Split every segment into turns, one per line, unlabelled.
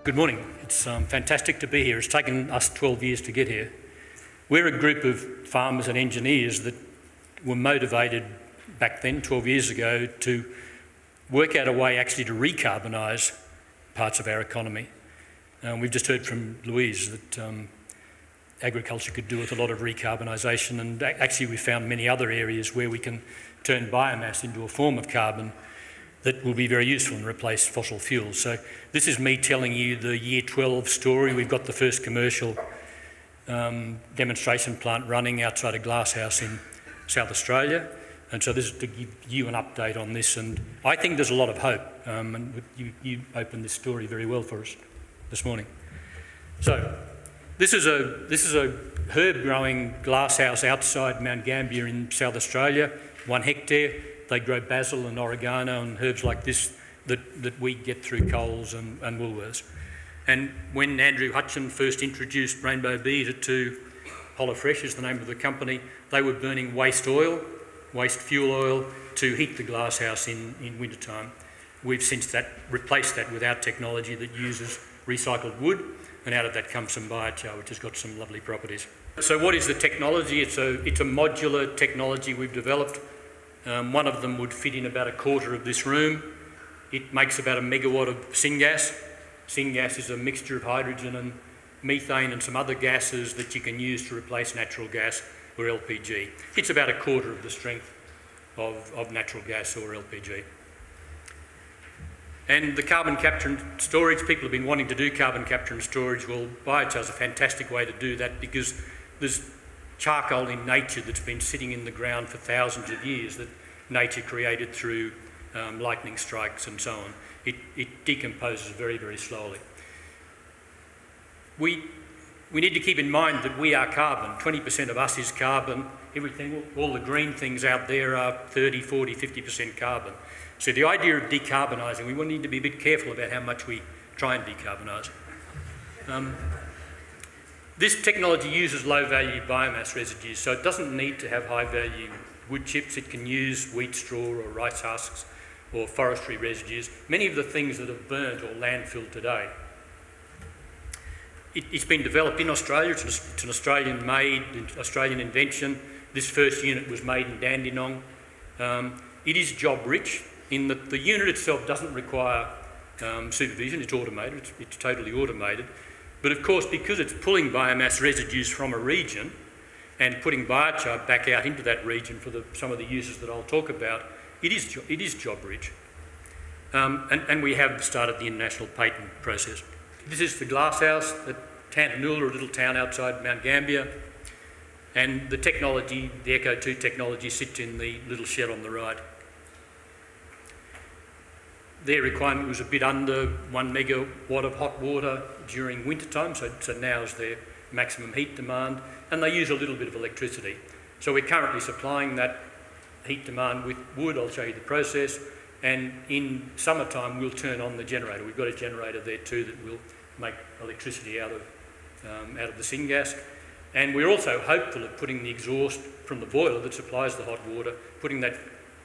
Good morning. It's fantastic to be here. It's taken us 12 years to get here. We're a group of farmers and engineers that were motivated back then, 12 years ago, to work out a way actually to recarbonise parts of our economy. We've just heard from Louise that agriculture could do with a lot of recarbonisation, and actually we found many other areas where we can turn biomass into a form of carbon that will be very useful and replace fossil fuels. So this is me telling you the year 12 story. We've got the first commercial demonstration plant running outside a glasshouse in South Australia. And so this is to give you an update on this. And I think there's a lot of hope. And you opened this story very well for us this morning. So this is a herb growing glasshouse outside Mount Gambier in South Australia, 1 hectare. They grow basil and oregano and herbs like this that we get through Coles and Woolworths. And when Andrew Hutchin first introduced RainbowBeeEater to Holofresh, is the name of the company, they were burning waste fuel oil, to heat the glasshouse in wintertime. We've since replaced that with our technology that uses recycled wood, and out of that comes some biochar, which has got some lovely properties. So what is the technology? It's a modular technology we've developed. One of them would fit in about a quarter of this room. It makes about 1 megawatt of syngas. Syngas is a mixture of hydrogen and methane and some other gases that you can use to replace natural gas or LPG. It's about a quarter of the strength of natural gas or LPG. And the carbon capture and storage, people have been wanting to do carbon capture and storage. Well, biochar is a fantastic way to do that because there's charcoal in nature that's been sitting in the ground for thousands of years that nature created through lightning strikes and so on. It decomposes very, very slowly. We need to keep in mind that we are carbon. 20% of us is carbon. Everything, all the green things out there are 30, 40, 50% carbon. So the idea of decarbonising, we will need to be a bit careful about how much we try and decarbonise. This technology uses low-value biomass residues, so it doesn't need to have high-value wood chips. It can use wheat straw or rice husks or forestry residues, many of the things that are burnt or landfilled today. It's been developed in Australia. It's an Australian-made, Australian invention. This first unit was made in Dandenong. It is job-rich in that the unit itself doesn't require supervision. It's automated. It's totally automated. But of course, because it's pulling biomass residues from a region and putting biochar back out into that region for some of the uses that I'll talk about, it is job rich. And we have started the international patent process. This is the glasshouse at Tantanoola, a little town outside Mount Gambier. And the technology, the Eco 2 technology, sits in the little shed on the right. Their requirement was a bit under 1 megawatt of hot water during wintertime, so now is their maximum heat demand, and they use a little bit of electricity. So we're currently supplying that heat demand with wood. I'll show you the process, and in summertime we'll turn on the generator. We've got a generator there too that will make electricity out of the syngas. And we're also hopeful of putting the exhaust from the boiler that supplies the hot water, putting that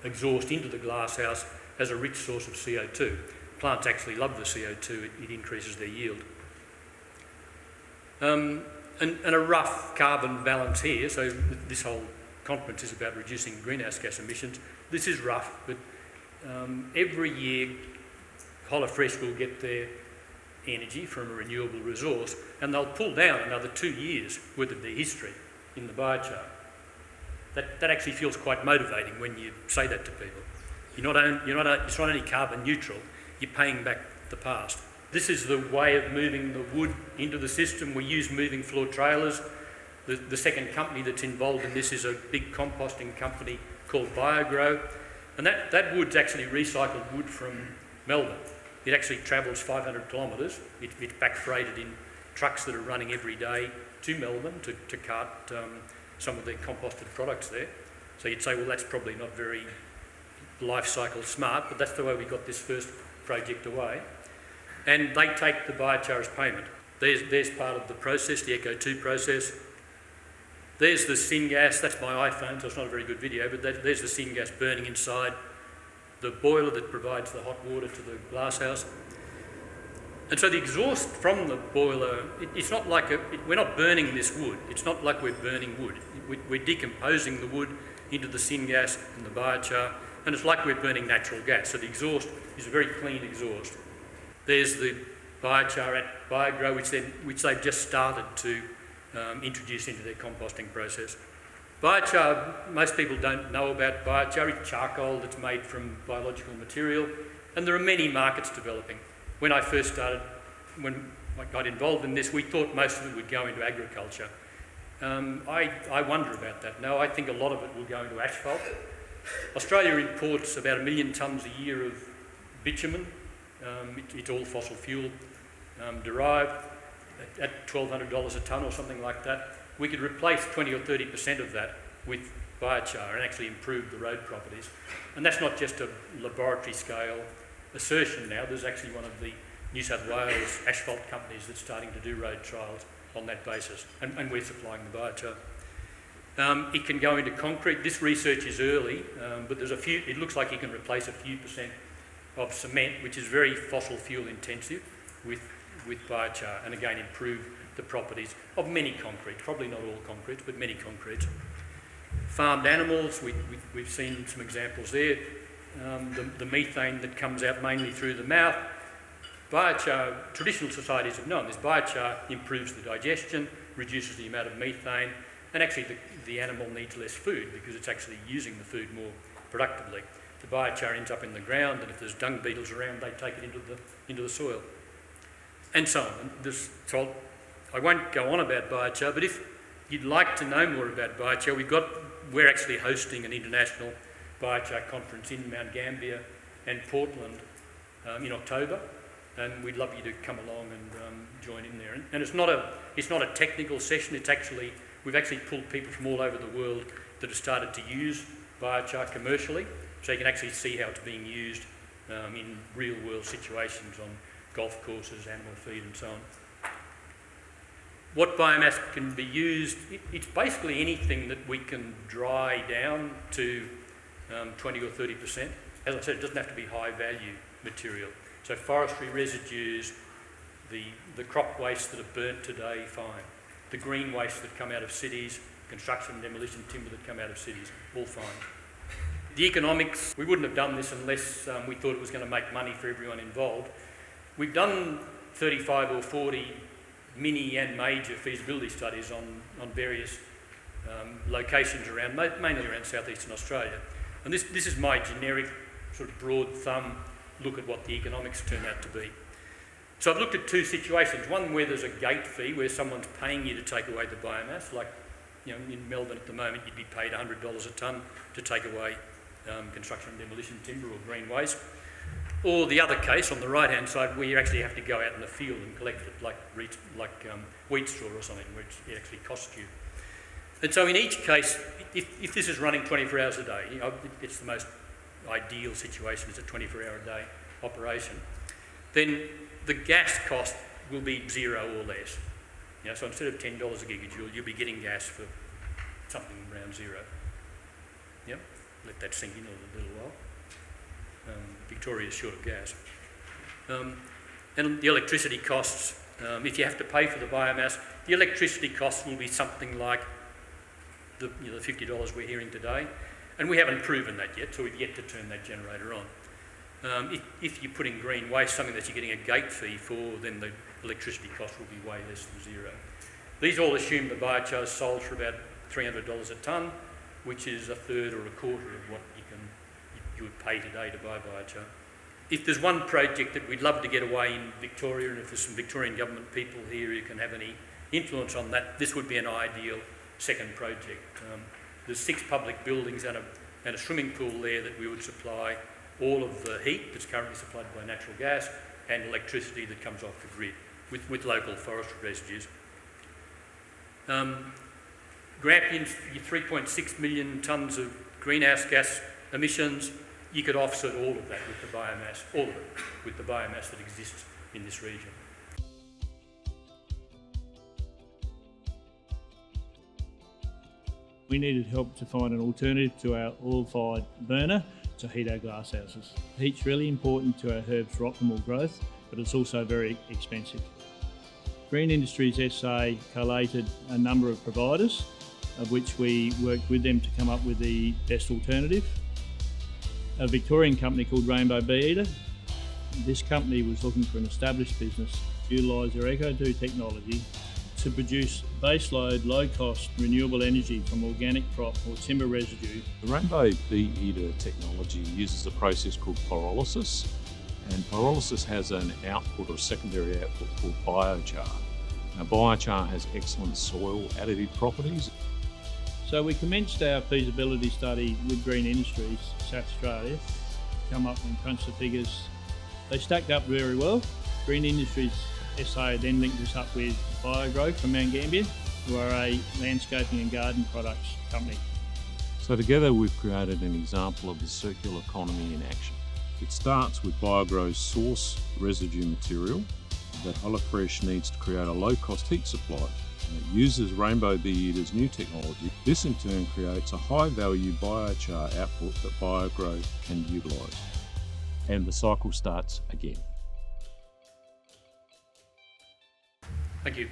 exhaust into the glasshouse as a rich source of CO2. Plants actually love the CO2, it increases their yield. And a rough carbon balance here, so this whole conference is about reducing greenhouse gas emissions. This is rough, but every year Holofresh will get their energy from a renewable resource and they'll pull down another 2 years worth of their history in the biochar. That actually feels quite motivating when you say that to people. It's not only carbon neutral, you're paying back the past. This is the way of moving the wood into the system. We use moving floor trailers. The second company that's involved in this is a big composting company called Biogrow. And that wood's actually recycled wood from Melbourne. It actually travels 500 kilometres. It's back freighted in trucks that are running every day to Melbourne to cart some of their composted products there. So you'd say, well, that's probably not very life cycle smart, but that's the way we got this first project away. And they take the biochar as payment. There's part of the process, the Eco 2 process. There's the syngas. That's my iPhone, so it's not a very good video, but there's the syngas burning inside the boiler that provides the hot water to the glasshouse. And so the exhaust from the boiler, it's not like we're not burning this wood. It's not like we're burning wood. We're decomposing the wood into the syngas and the biochar, and it's like we're burning natural gas. So the exhaust is a very clean exhaust. There's the biochar at Biogrow, which they've just started to introduce into their composting process. Biochar, most people don't know about biochar. It's charcoal that's made from biological material, and there are many markets developing. When I first started, when I got involved in this, we thought most of it would go into agriculture. I wonder about that. No, I think a lot of it will go into asphalt. Australia imports about 1 million tonnes a year of bitumen. It's all fossil fuel derived at $1,200 a tonne or something like that. We could replace 20 or 30% of that with biochar and actually improve the road properties. And that's not just a laboratory scale assertion now. There's actually one of the New South Wales asphalt companies that's starting to do road trials on that basis, and we're supplying the biochar. It can go into concrete. This research is early, but there's it looks like you can replace a few percent of cement, which is very fossil fuel intensive, with biochar, and again improve the properties of many concretes, probably not all concretes, but many concretes. Farmed animals, we've seen some examples there. The methane that comes out mainly through the mouth. Biochar, traditional societies have known this. Biochar improves the digestion, reduces the amount of methane, and actually the animal needs less food because it's actually using the food more productively. The biochar ends up in the ground, and if there's dung beetles around, they take it into the soil. And so on. So I won't go on about biochar, but if you'd like to know more about biochar, we're actually hosting an international biochar conference in Mount Gambier and Portland in October, and we'd love you to come along and join in there. And it's not a technical session. We've actually pulled people from all over the world that have started to use biochar commercially, so you can actually see how it's being used in real world situations on golf courses, animal feed and so on. What biomass can be used, it's basically anything that we can dry down to 20 or 30%. As I said, it doesn't have to be high value material. So forestry residues, the crop waste that are burnt today, fine. The green waste that come out of cities, construction and demolition timber that come out of cities, all fine. The economics, we wouldn't have done this unless we thought it was going to make money for everyone involved. We've done 35 or 40 mini and major feasibility studies on various locations around, mainly around southeastern Australia. And this is my generic sort of broad thumb look at what the economics turn out to be. So I've looked at two situations. One where there's a gate fee, where someone's paying you to take away the biomass, like in Melbourne at the moment you'd be paid $100 a tonne to take away construction and demolition timber or green waste. Or the other case, on the right-hand side, where you actually have to go out in the field and collect it, like wheat straw or something, where it actually costs you. And so in each case, if this is running 24 hours a day, it's the most ideal situation, it's a 24-hour-a-day operation, then the gas cost will be zero or less. So instead of $10 a gigajoule, you'll be getting gas for something around zero. Yep, let that sink in a little while. Victoria's short of gas. And the electricity costs, if you have to pay for the biomass, the electricity costs will be something like the $50 we're hearing today. And we haven't proven that yet, so we've yet to turn that generator on. If you put in green waste, something that you're getting a gate fee for, then the electricity cost will be way less than zero. These all assume the biochar is sold for about $300 a tonne, which is a third or a quarter of what you would pay today to buy biochar. If there's one project that we'd love to get away in Victoria, and if there's some Victorian government people here who can have any influence on that, this would be an ideal second project. There's 6 public buildings and a swimming pool there that we would supply all of the heat that's currently supplied by natural gas and electricity that comes off the grid with local forestry residues. Grampians, your 3.6 million tonnes of greenhouse gas emissions, you could offset all of that with the biomass, all of it, with the biomass that exists in this region.
We needed help to find an alternative to our oil-fired burner to heat our glasshouses. Heat's really important to our herbs for optimal growth, but it's also very expensive. Green Industries SA collated a number of providers, of which we worked with them to come up with the best alternative. A Victorian company called RainbowBeeEater. This company was looking for an established business to utilise their Eco2 technology to produce baseload, low-cost, renewable energy from organic crop or timber residue.
The RainbowBeeEater technology uses a process called pyrolysis, and pyrolysis has an output or secondary output called biochar. Now, biochar has excellent soil additive properties.
So we commenced our feasibility study with Green Industries, South Australia, come up and crunch the figures. They stacked up very well. Green Industries SA then linked us up with BioGrow from Mount Gambier, who are a landscaping and garden products company.
So together we've created an example of the circular economy in action. It starts with BioGrow's source residue material that HelloFresh needs to create a low-cost heat supply. And it uses RainbowBeeEater's new technology. This in turn creates a high-value biochar output that BioGrow can utilise. And the cycle starts again.
Thank you.